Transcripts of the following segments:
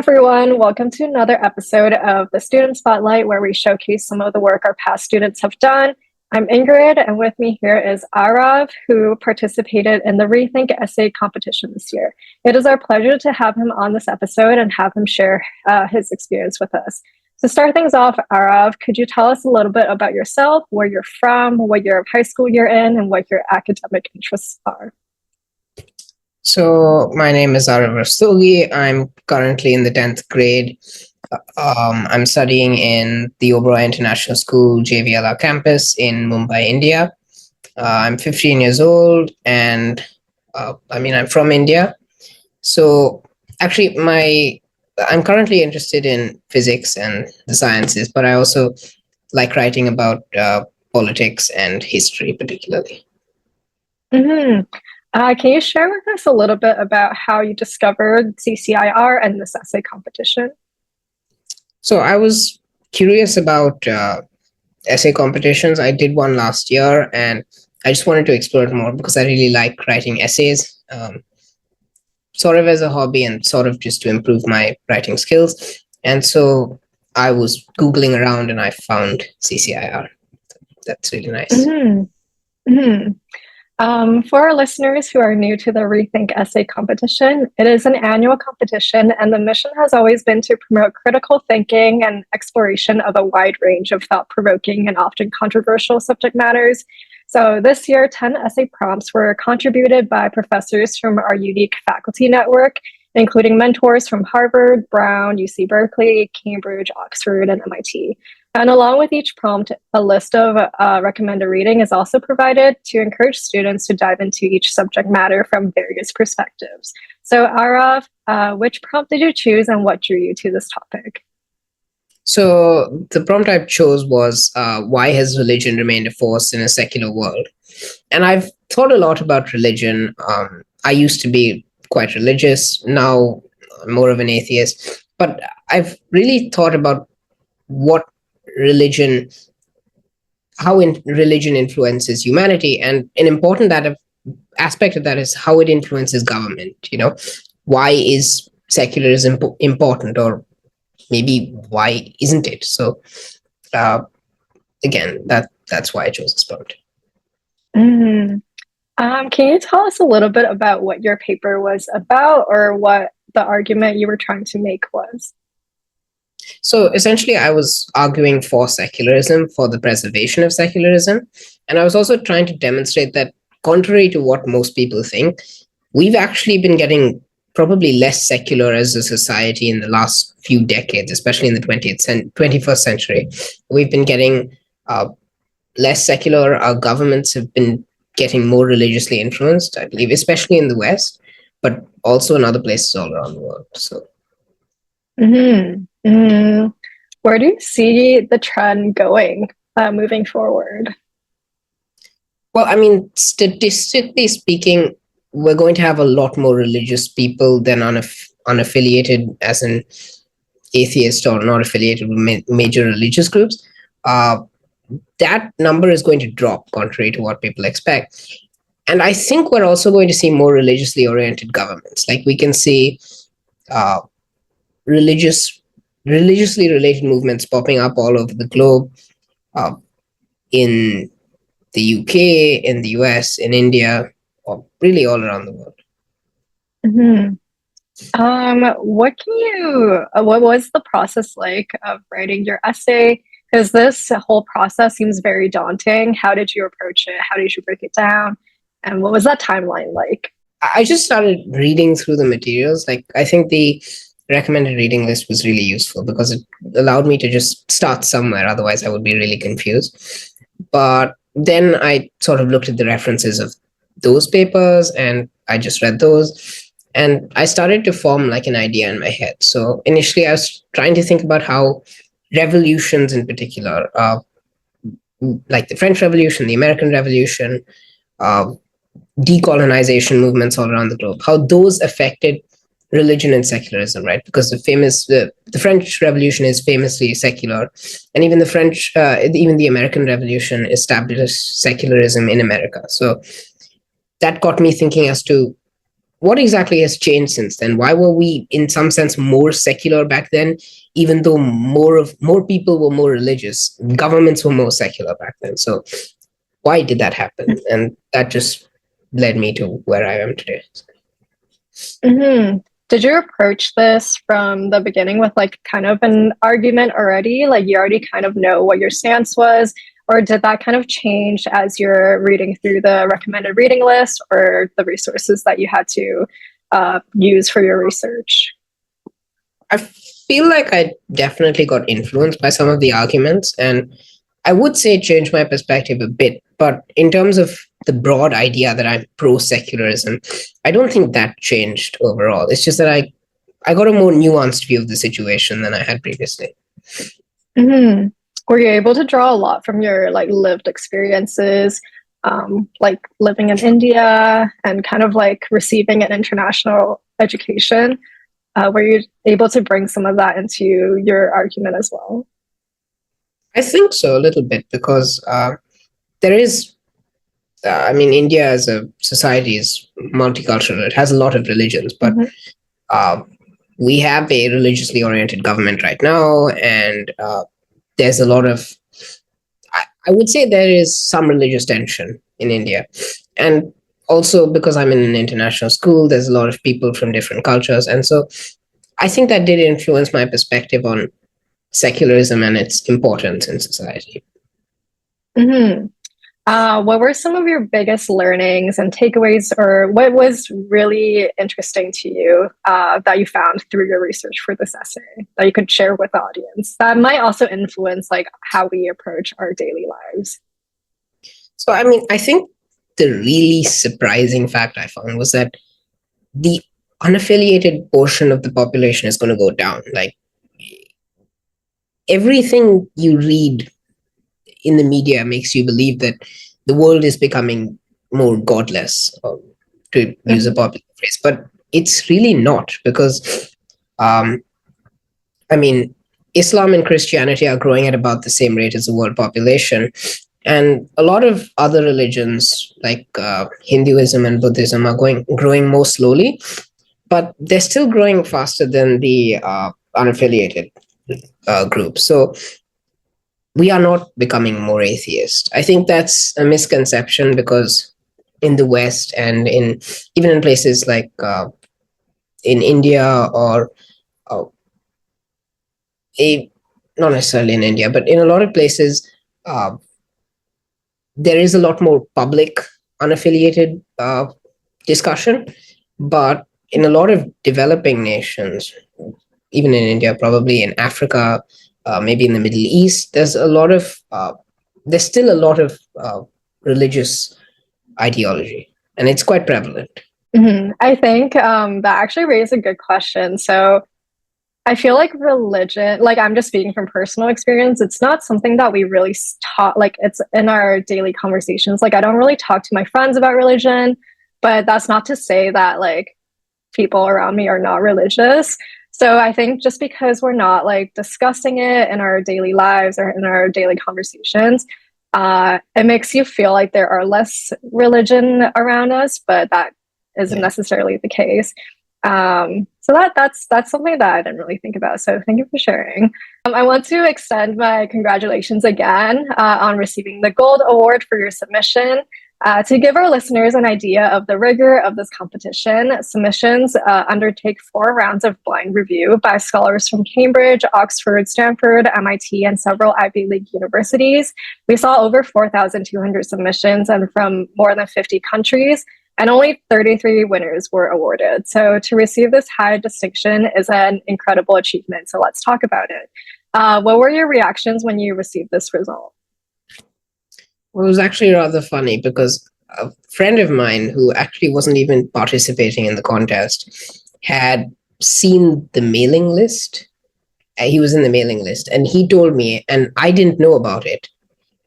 everyone. Welcome to another episode of the Student Spotlight, where we showcase some of the work our past students have done. I'm Ingrid, and with me here is Aarav, who participated in the Rethink Essay competition this year. It is our pleasure to have him on this episode and have him share his experience with us. To start things off, Aarav, could you tell us a little bit about yourself, where you're from, what year of high school you're in, and what your academic interests are? So my name is Aarav Rastogi. I'm currently in the 10th grade. I'm studying in the Oberoi International School JVLR campus in Mumbai, India. I'm 15 years old and I'm from India. So actually I'm currently interested in physics and the sciences, but I also like writing about politics and history particularly. Mm-hmm. Can you share with us a little bit about how you discovered CCIR and this essay competition? So I was curious about essay competitions. I did one last year and I just wanted to explore it more because I really like writing essays, sort of as a hobby and sort of just to improve my writing skills. And so I was Googling around and I found CCIR. That's really nice. Mm-hmm. Mm-hmm. For our listeners who are new to the Rethink Essay competition, it is an annual competition, and the mission has always been to promote critical thinking and exploration of a wide range of thought-provoking and often controversial subject matters. So this year, 10 essay prompts were contributed by professors from our unique faculty network, including mentors from Harvard, Brown, UC Berkeley, Cambridge, Oxford, and MIT. And along with each prompt, a list of recommended reading is also provided to encourage students to dive into each subject matter from various perspectives. So Aarav, which prompt did you choose and what drew you to this topic? So the prompt I chose was, why has religion remained a force in a secular world? And I've thought a lot about religion. I used to be quite religious. Now I'm more of an atheist. But I've really thought about how religion influences humanity, and an important aspect of that is how it influences government. Why is secularism important, or maybe why isn't it? So again, that's why I chose this part. Mm-hmm. Can you tell us a little bit about what your paper was about, or what the argument you were trying to make was? So essentially, I was arguing for secularism, for the preservation of secularism. And I was also trying to demonstrate that, contrary to what most people think, we've actually been getting probably less secular as a society in the last few decades, especially in the 21st century. We've been getting less secular. Our governments have been getting more religiously influenced, I believe, especially in the West, but also in other places all around the world. So. Mm-hmm. Mm-hmm. Where do you see the trend going moving forward? Well, statistically speaking, we're going to have a lot more religious people than unaffiliated, as an atheist or not affiliated with major religious groups. That number is going to drop, contrary to what people expect. And I think we're also going to see more religiously oriented governments. Like we can see religiously related movements popping up all over the globe, in the UK, in the US, in India, or really all around the world. Mm-hmm. What was the process like of writing your essay? Because this whole process seems very daunting. How did you approach it? How did you break it down? And what was that timeline like? I just started reading through the materials. Like, I think the recommended reading list was really useful because it allowed me to just start somewhere. Otherwise, I would be really confused. But then I sort of looked at the references of those papers and I just read those. And I started to form like an idea in my head. So initially, I was trying to think about how revolutions in particular, like the French Revolution, the American Revolution, decolonization movements all around the globe, how those affected religion and secularism, right? Because the French Revolution is famously secular, and even the American Revolution established secularism in America. So that got me thinking as to what exactly has changed since then? Why were we, in some sense, more secular back then, even though more people were more religious? Governments were more secular back then. So why did that happen? And that just led me to where I am today. Hmm. Did you approach this from the beginning with like kind of an argument already? Like you already kind of know what your stance was? Or did that kind of change as you're reading through the recommended reading list or the resources that you had to use for your research? I feel like I definitely got influenced by some of the arguments, and I would say it changed my perspective a bit. But in terms of the broad idea that I'm pro secularism, I don't think that changed overall. It's just that I got a more nuanced view of the situation than I had previously. Hmm. Were you able to draw a lot from your like lived experiences, like living in India and kind of like receiving an international education? Were you able to bring some of that into your argument as well? I think so, a little bit, because there is, I mean, India as a society is multicultural. It has a lot of religions, but Mhm. uh, we have a religiously oriented government right now, and there's a lot of, I would say there is some religious tension in India. And also because I'm in an international school, there's a lot of people from different cultures. And so I think that did influence my perspective on secularism and its importance in society. Hmm. What were some of your biggest learnings and takeaways, or what was really interesting to you that you found through your research for this essay that you could share with the audience that might also influence like how we approach our daily lives? So, I mean, I think the really surprising fact I found was that the unaffiliated portion of the population is going to go down. Like everything you read in the media makes you believe that the world is becoming more godless, to use a Mhm. popular phrase, but it's really not, because um, I mean, Islam and Christianity are growing at about the same rate as the world population, and a lot of other religions like Hinduism and Buddhism are growing more slowly, but they're still growing faster than the unaffiliated group. So we are not becoming more atheist. I think that's a misconception, because in the West and in even in places like in India, or uh, a, not necessarily in India, but in a lot of places, uh, there is a lot more public unaffiliated discussion. But in a lot of developing nations, even in India, probably in Africa, maybe in the Middle East, there's still a lot of religious ideology, and it's quite prevalent. I think that actually raised a good question. So I feel like religion, like I'm just speaking from personal experience, it's not something that we really talk, like it's in our daily conversations. Like I don't really talk to my friends about religion, but that's not to say that like people around me are not religious. So I think just because we're not like discussing it in our daily lives or in our daily conversations, it makes you feel like there are less religion around us, but that isn't Yeah. necessarily the case. So that's something that I didn't really think about. So thank you for sharing. I want to extend my congratulations again on receiving the Gold Award for your submission. To give our listeners an idea of the rigor of this competition, submissions undertake 4 rounds of blind review by scholars from Cambridge, Oxford, Stanford, MIT, and several Ivy League universities. We saw over 4,200 submissions and from more than 50 countries, and only 33 winners were awarded. So to receive this high distinction is an incredible achievement. So let's talk about it. What were your reactions when you received this result? Well, it was actually rather funny, because a friend of mine who actually wasn't even participating in the contest had seen the mailing list. He was in the mailing list, and he told me, and I didn't know about it.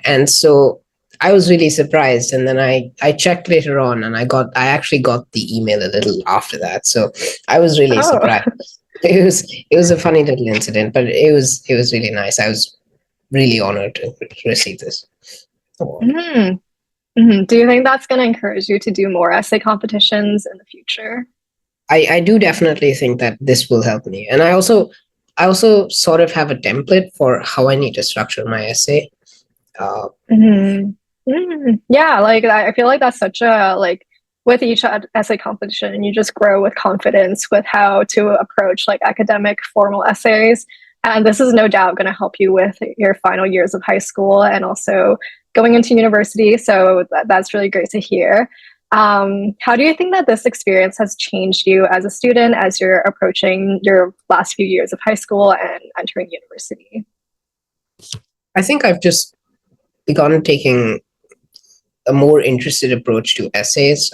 And so I was really surprised. And then I checked later on, and I actually got the email a little after that. So I was really Oh, surprised. It was a funny little incident, but it was really nice. I was really honored to receive this award. mm-hmm. Mm-hmm. Do you think that's going to encourage you to do more essay competitions in the future? I do definitely think that this will help me. And I also sort of have a template for how I need to structure my essay. Yeah, like I feel like that's such a like with each essay competition, you just grow with confidence with how to approach like academic formal essays. And this is no doubt going to help you with your final years of high school and also going into university. So that's really great to hear. How do you think that this experience has changed you as a student as you're approaching your last few years of high school and entering university? I think I've just begun taking a more interested approach to essays,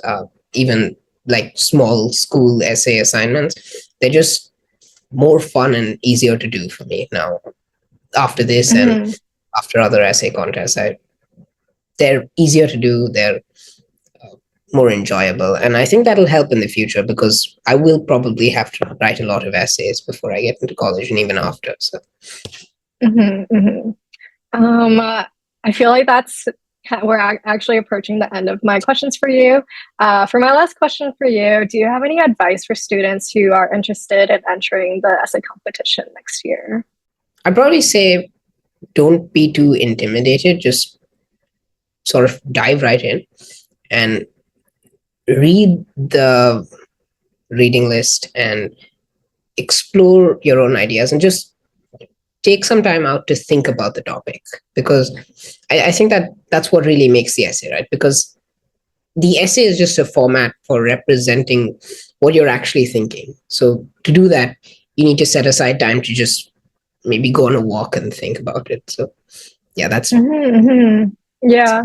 even like small school essay assignments. They're just more fun and easier to do for me now after this and after other essay contests. They're easier to do, they're more enjoyable. And I think that'll help in the future because I will probably have to write a lot of essays before I get into college and even after. So. I feel like we're actually approaching the end of my questions for you. For my last question for you, do you have any advice for students who are interested in entering the essay competition next year? I'd probably say don't be too intimidated. Just sort of dive right in and read the reading list and explore your own ideas and just take some time out to think about the topic, because I think that that's what really makes the essay, right? Because the essay is just a format for representing what you're actually thinking. So to do that, you need to set aside time to just maybe go on a walk and think about it. So yeah, that's yeah.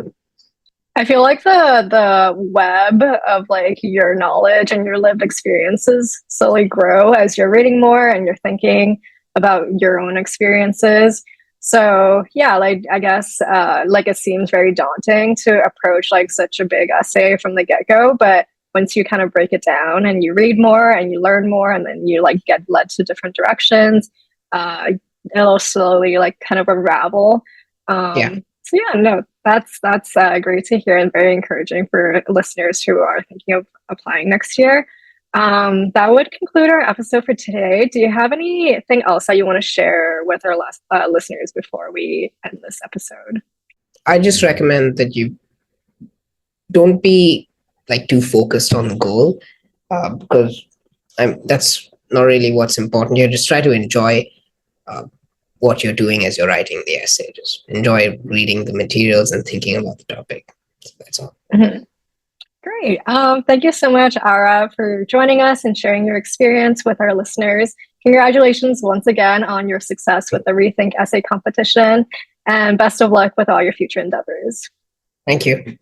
I feel like the web of like your knowledge and your lived experiences slowly grow as you're reading more and you're thinking about your own experiences. So yeah, like I guess like it seems very daunting to approach like such a big essay from the get-go, but once you kind of break it down and you read more and you learn more and then you like get led to different directions, it'll slowly like kind of unravel. yeah. So yeah, no, that's great to hear and very encouraging for listeners who are thinking of applying next year. That would conclude our episode for today. Do you have anything else that you want to share with our listeners before we end this episode? I just recommend that you don't be like too focused on the goal, because that's not really what's important here. Just try to enjoy what you're doing as you're writing the essay. Just enjoy reading the materials and thinking about the topic. So that's all. Great. Thank you so much, Aarav, for joining us and sharing your experience with our listeners. Congratulations once again on your success with the Rethink Essay competition, and best of luck with all your future endeavors. Thank you.